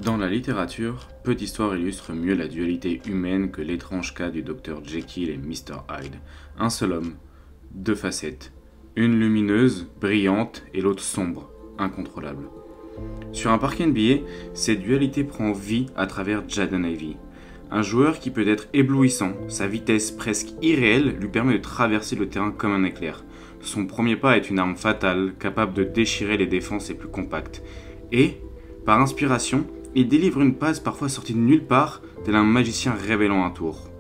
Dans la littérature, peu d'histoires illustrent mieux la dualité humaine que l'étrange cas du Dr Jekyll et Mr Hyde. Un seul homme, deux facettes, une lumineuse, brillante et l'autre sombre, incontrôlable. Sur un parquet NBA, cette dualité prend vie à travers Jaden Ivey. Un joueur qui peut être éblouissant, sa vitesse presque irréelle lui permet de traverser le terrain comme un éclair. Son premier pas est une arme fatale, capable de déchirer les défenses les plus compactes. Et, par inspiration, il délivre une passe parfois sortie de nulle part, tel un magicien révélant un tour.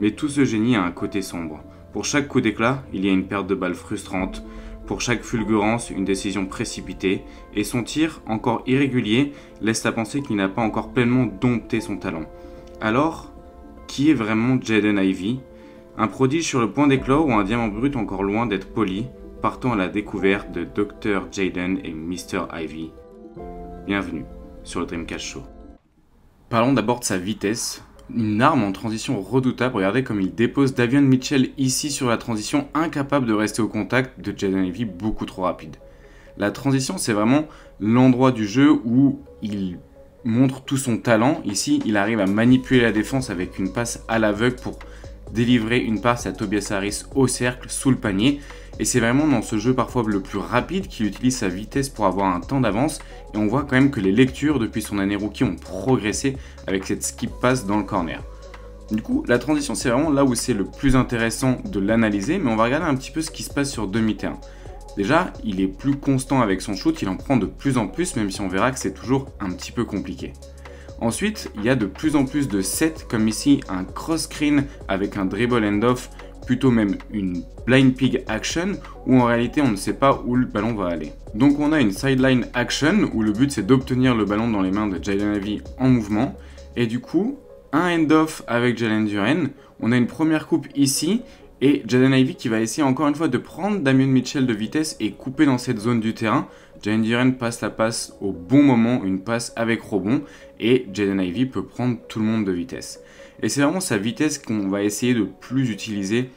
Mais tout ce génie a un côté sombre. Pour chaque coup d'éclat, il y a une perte de balle frustrante. Pour chaque fulgurance, une décision précipitée. Et son tir, encore irrégulier, laisse à penser qu'il n'a pas encore pleinement dompté son talent. Alors, qui est vraiment Jaden Ivey? Un prodige sur le point d'éclore ou un diamant brut encore loin d'être poli? Partons à la découverte de Dr Jaden et Mr Ivey. Bienvenue sur le Dreamcast Show. Parlons d'abord de sa vitesse, une arme en transition redoutable. Regardez comme il dépose Davion Mitchell ici sur la transition, incapable de rester au contact de Jaden Ivey, beaucoup trop rapide. La transition, c'est vraiment l'endroit du jeu où il montre tout son talent. Ici, il arrive à manipuler la défense avec une passe à l'aveugle pour délivrer une passe à Tobias Harris au cercle, sous le panier. Et c'est vraiment dans ce jeu parfois le plus rapide qu'il utilise sa vitesse pour avoir un temps d'avance. Et on voit quand même que les lectures depuis son année rookie ont progressé avec cette skip pass dans le corner. Du coup, la transition, c'est vraiment là où c'est le plus intéressant de l'analyser. Mais on va regarder un petit peu ce qui se passe sur demi-terrain. Déjà, il est plus constant avec son shoot, il en prend de plus en plus, même si on verra que c'est toujours un petit peu compliqué. Ensuite, il y a de plus en plus de sets, comme ici un cross-screen avec un dribble end-off, plutôt même une blind pig action, où en réalité on ne sait pas où le ballon va aller. Donc on a une sideline action, où le but c'est d'obtenir le ballon dans les mains de Jaden Ivey en mouvement, et du coup, un end-off avec Jalen Duren, on a une première coupe ici, et Jaden Ivey qui va essayer encore une fois de prendre Davion Mitchell de vitesse et couper dans cette zone du terrain. Jalen Duren passe la passe au bon moment, une passe avec rebond, et Jaden Ivey peut prendre tout le monde de vitesse. Et c'est vraiment sa vitesse qu'on va essayer de plus utiliser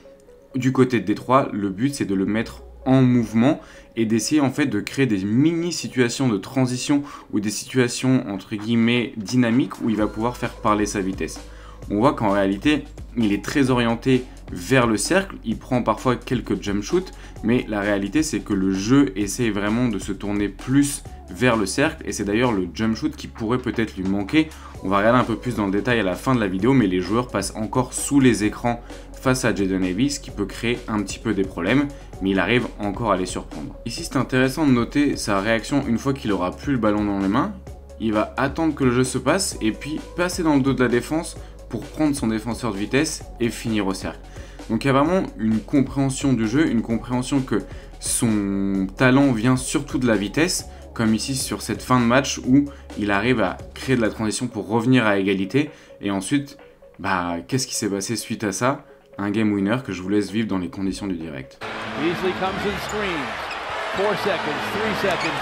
du côté de Détroit. Le but c'est de le mettre en mouvement et d'essayer en fait de créer des mini situations de transition ou des situations entre guillemets dynamiques où il va pouvoir faire parler sa vitesse. On voit qu'en réalité il est très orienté vers le cercle, il prend parfois quelques jump shoots, mais la réalité c'est que le jeu essaie vraiment de se tourner plus vers le cercle, et c'est d'ailleurs le jump shoot qui pourrait peut-être lui manquer. On va regarder un peu plus dans le détail à la fin de la vidéo, mais les joueurs passent encore sous les écrans face à Jaden Ivey, ce qui peut créer un petit peu des problèmes, mais il arrive encore à les surprendre. Ici c'est intéressant de noter sa réaction une fois qu'il aura plus le ballon dans les mains. Il va attendre que le jeu se passe, et puis passer dans le dos de la défense pour prendre son défenseur de vitesse et finir au cercle. Donc il y a vraiment une compréhension du jeu, une compréhension que son talent vient surtout de la vitesse, comme ici sur cette fin de match où il arrive à créer de la transition pour revenir à égalité. Et ensuite, qu'est-ce qui s'est passé suite à ça? Un game winner que je vous laisse vivre dans les conditions du direct. Beasley comes in screens. 4 seconds, 3 seconds,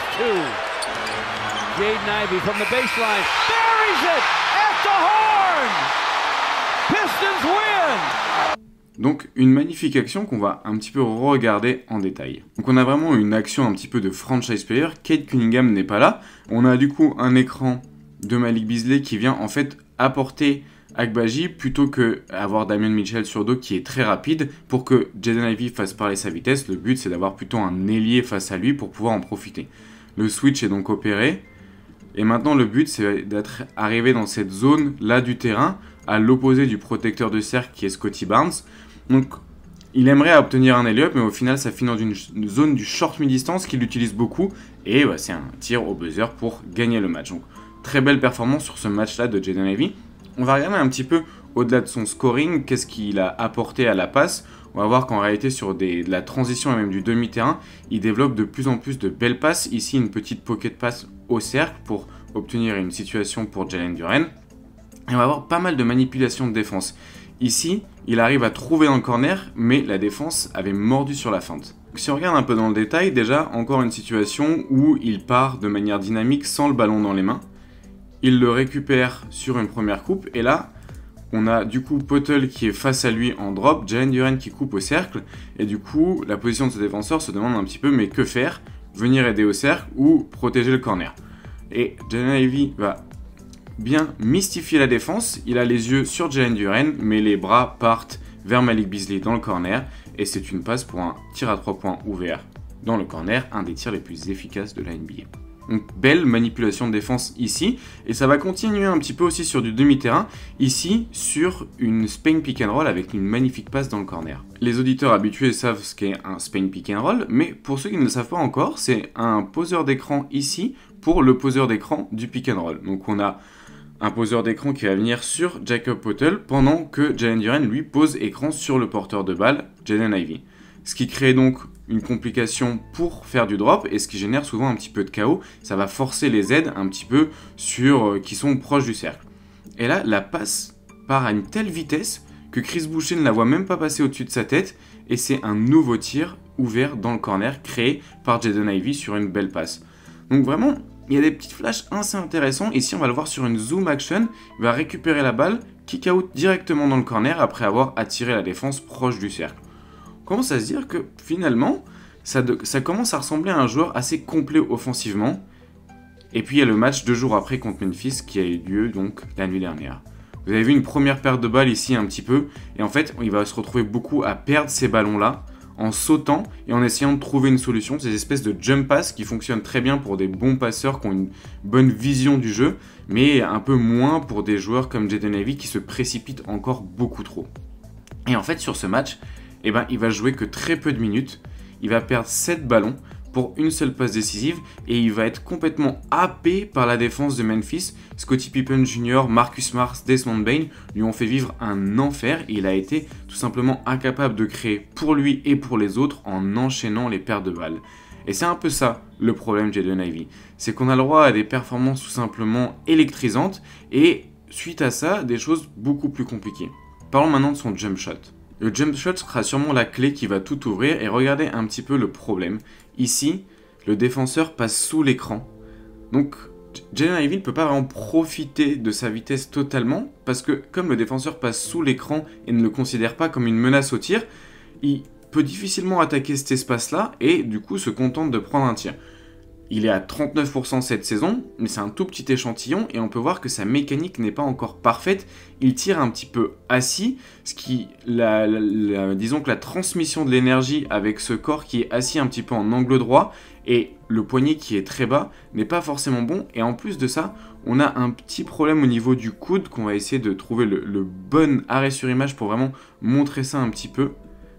2. Jaden Ivey from the baseline. Buries it at the horn! Pistons win! Donc une magnifique action qu'on va un petit peu regarder en détail. Donc on a vraiment une action un petit peu de franchise player. Cade Cunningham n'est pas là. On a du coup un écran de Malik Beasley qui vient en fait apporter Agbaji plutôt que avoir Davion Mitchell sur dos qui est très rapide pour que Jaden Ivey fasse parler sa vitesse. Le but c'est d'avoir plutôt un ailier face à lui pour pouvoir en profiter. Le switch est donc opéré. Et maintenant le but c'est d'être arrivé dans cette zone là du terrain à l'opposé du protecteur de cercle qui est Scottie Barnes. Donc il aimerait obtenir un alley-up, mais au final ça finit dans une zone du short mi-distance qu'il utilise beaucoup, et c'est un tir au buzzer pour gagner le match. Donc très belle performance sur ce match-là de Jaden Ivey. On va regarder un petit peu au-delà de son scoring, qu'est-ce qu'il a apporté à la passe. On va voir qu'en réalité sur de la transition et même du demi-terrain, il développe de plus en plus de belles passes. Ici une petite pocket pass au cercle pour obtenir une situation pour Jalen Duren. Et on va avoir pas mal de manipulation de défense. Ici, il arrive à trouver dans le corner, mais la défense avait mordu sur la feinte. Donc, si on regarde un peu dans le détail, déjà, encore une situation où il part de manière dynamique sans le ballon dans les mains. Il le récupère sur une première coupe, et là, on a du coup Poeltl qui est face à lui en drop, Jalen Duren qui coupe au cercle, et du coup, la position de ce défenseur se demande un petit peu, mais que faire? Venir aider au cercle ou protéger le corner? Et Jaden Ivey va bien mystifier la défense. Il a les yeux sur Jalen Duren, mais les bras partent vers Malik Beasley dans le corner. Et c'est une passe pour un tir à 3 points ouvert dans le corner, un des tirs les plus efficaces de la NBA. Donc belle manipulation de défense ici, et ça va continuer un petit peu aussi sur du demi-terrain, ici sur une Spain pick and roll avec une magnifique passe dans le corner. Les auditeurs habitués savent ce qu'est un Spain pick and roll, mais pour ceux qui ne le savent pas encore, c'est un poseur d'écran ici pour le poseur d'écran du pick and roll. Donc on a un poseur d'écran qui va venir sur Jakob Poeltl pendant que Jalen Duren lui pose écran sur le porteur de balle, Jaden Ivey. Ce qui crée donc une complication pour faire du drop et ce qui génère souvent un petit peu de chaos. Ça va forcer les aides un petit peu qui sont proches du cercle. Et là, la passe part à une telle vitesse que Chris Boucher ne la voit même pas passer au-dessus de sa tête et c'est un nouveau tir ouvert dans le corner créé par Jaden Ivey sur une belle passe. Donc vraiment, il y a des petits flashs assez intéressants. Ici, on va le voir sur une zoom action. Il va récupérer la balle, kick out directement dans le corner après avoir attiré la défense proche du cercle. On commence à se dire que finalement, ça commence à ressembler à un joueur assez complet offensivement. Et puis il y a le match 2 jours après contre Memphis qui a eu lieu donc la nuit dernière. Vous avez vu une première perte de balles ici un petit peu. Et en fait, il va se retrouver beaucoup à perdre ces ballons-là en sautant et en essayant de trouver une solution. Ces espèces de jump pass qui fonctionnent très bien pour des bons passeurs qui ont une bonne vision du jeu, mais un peu moins pour des joueurs comme Jaden Ivey qui se précipitent encore beaucoup trop. Et en fait, sur ce match, il va jouer que très peu de minutes. Il va perdre 7 ballons pour une seule passe décisive et il va être complètement happé par la défense de Memphis. Scottie Pippen Jr., Marcus Smart, Desmond Bane lui ont fait vivre un enfer et il a été tout simplement incapable de créer pour lui et pour les autres en enchaînant les pertes de balles. Et c'est un peu ça le problème de Jaden Ivey. C'est qu'on a le droit à des performances tout simplement électrisantes et suite à ça, des choses beaucoup plus compliquées. Parlons maintenant de son jump shot. Le jump shot sera sûrement la clé qui va tout ouvrir et regardez un petit peu le problème. Ici, le défenseur passe sous l'écran. Donc, Jaden Ivey ne peut pas vraiment profiter de sa vitesse totalement parce que comme le défenseur passe sous l'écran et ne le considère pas comme une menace au tir, il peut difficilement attaquer cet espace-là et du coup se contente de prendre un tir. Il est à 39% cette saison, mais c'est un tout petit échantillon et on peut voir que sa mécanique n'est pas encore parfaite. Il tire un petit peu assis, ce qui, disons que la transmission de l'énergie avec ce corps qui est assis un petit peu en angle droit et le poignet qui est très bas n'est pas forcément bon. Et en plus de ça, on a un petit problème au niveau du coude qu'on va essayer de trouver le bon arrêt sur image pour vraiment montrer ça un petit peu.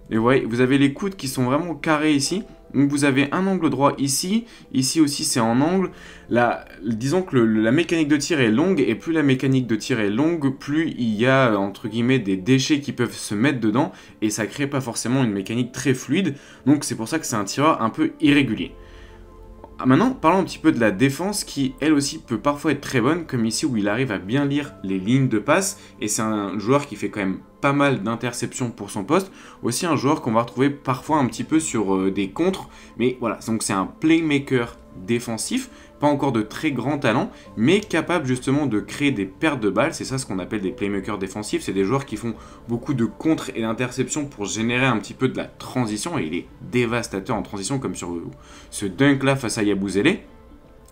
Et vous avez les coudes qui sont vraiment carrés ici. Donc vous avez un angle droit ici, ici aussi c'est en angle. Disons que la mécanique de tir est longue et plus la mécanique de tir est longue, plus il y a entre guillemets des déchets qui peuvent se mettre dedans et ça crée pas forcément une mécanique très fluide. Donc c'est pour ça que c'est un tireur un peu irrégulier. Maintenant, parlons un petit peu de la défense qui, elle aussi, peut parfois être très bonne, comme ici où il arrive à bien lire les lignes de passe. Et c'est un joueur qui fait quand même pas mal d'interceptions pour son poste. Aussi un joueur qu'on va retrouver parfois un petit peu sur des contres. Mais voilà, donc c'est un playmaker défensif, pas encore de très grand talent, mais capable justement de créer des pertes de balles. C'est ça ce qu'on appelle des playmakers défensifs. C'est des joueurs qui font beaucoup de contres et d'interceptions pour générer un petit peu de la transition. Et il est dévastateur en transition, comme sur ce dunk là face à Yabusele.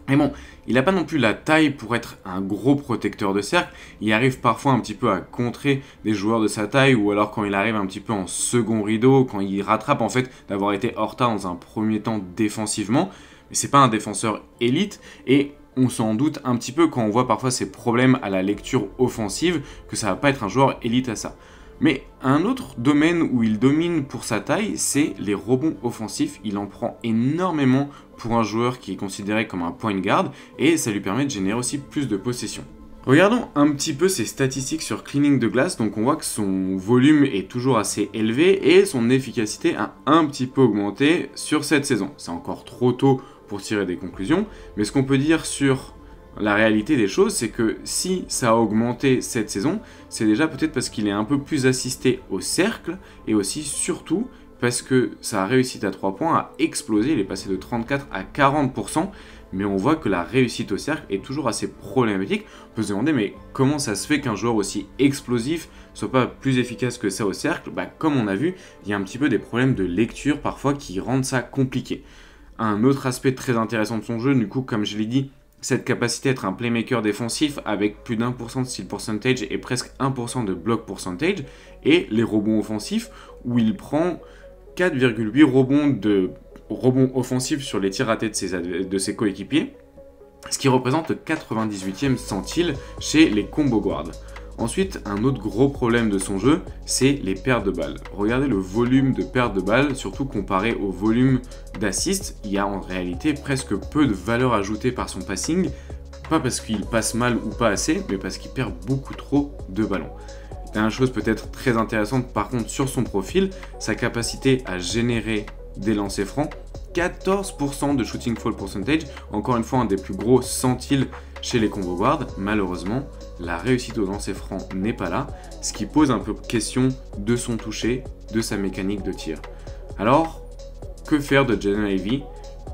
Mais bon, il n'a pas non plus la taille pour être un gros protecteur de cercle. Il arrive parfois un petit peu à contrer des joueurs de sa taille, ou alors quand il arrive un petit peu en second rideau, quand il rattrape en fait d'avoir été hors retard dans un premier temps défensivement. Mais c'est pas un défenseur élite, et on s'en doute un petit peu quand on voit parfois ses problèmes à la lecture offensive, que ça va pas être un joueur élite à ça. Mais un autre domaine où il domine pour sa taille, c'est les rebonds offensifs. Il en prend énormément pour un joueur qui est considéré comme un point guard et ça lui permet de générer aussi plus de possession. Regardons un petit peu ses statistiques sur cleaning de glace. Donc on voit que son volume est toujours assez élevé et son efficacité a un petit peu augmenté sur cette saison. C'est encore trop tôt pour tirer des conclusions, mais ce qu'on peut dire sur la réalité des choses, c'est que si ça a augmenté cette saison, c'est déjà peut-être parce qu'il est un peu plus assisté au cercle et aussi surtout parce que sa réussite à 3 points a explosé. Il est passé de 34 à 40%, mais on voit que la réussite au cercle est toujours assez problématique. On peut se demander mais comment ça se fait qu'un joueur aussi explosif soit pas plus efficace que ça au cercle? Comme on a vu, il y a un petit peu des problèmes de lecture parfois qui rendent ça compliqué. Un autre aspect très intéressant de son jeu, du coup, comme je l'ai dit, cette capacité à être un playmaker défensif avec plus d'1% de steal percentage et presque 1% de block percentage, et les rebonds offensifs où il prend 4,8 rebonds offensifs sur les tirs ratés de ses coéquipiers, ce qui représente le 98e centile chez les combo guards. Ensuite, un autre gros problème de son jeu, c'est les pertes de balles. Regardez le volume de pertes de balles, surtout comparé au volume d'assists, il y a en réalité presque peu de valeur ajoutée par son passing, pas parce qu'il passe mal ou pas assez, mais parce qu'il perd beaucoup trop de ballons. Dernière chose peut-être très intéressante par contre sur son profil, sa capacité à générer des lancers francs, 14% de shooting fall percentage, encore une fois un des plus gros centiles chez les combo guards. Malheureusement, la réussite aux lancers francs n'est pas là, ce qui pose un peu question de son toucher, de sa mécanique de tir. Alors, que faire de Jaden Ivey?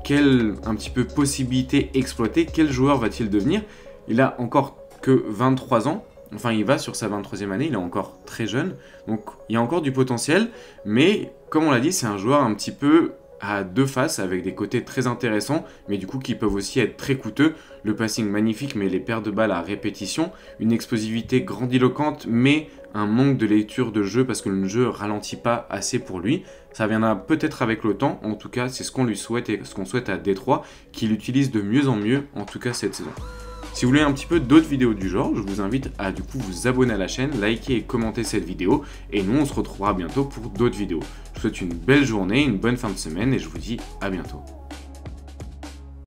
Quelle un petit peu possibilité exploiter? Quel joueur va-t-il devenir? Il a encore que 23 ans. Enfin, il va sur sa 23e année, il est encore très jeune, donc il y a encore du potentiel, mais comme on l'a dit, c'est un joueur un petit peu à deux faces, avec des côtés très intéressants, mais du coup qui peuvent aussi être très coûteux. Le passing magnifique, mais les pertes de balles à répétition, une explosivité grandiloquente, mais un manque de lecture de jeu, parce que le jeu ralentit pas assez pour lui. Ça viendra peut-être avec le temps, en tout cas c'est ce qu'on lui souhaite et ce qu'on souhaite à Détroit, qu'il utilise de mieux en mieux, en tout cas cette saison. Si vous voulez un petit peu d'autres vidéos du genre, je vous invite à du coup vous abonner à la chaîne, liker et commenter cette vidéo, et nous on se retrouvera bientôt pour d'autres vidéos. Je vous souhaite une belle journée, une bonne fin de semaine, et je vous dis à bientôt.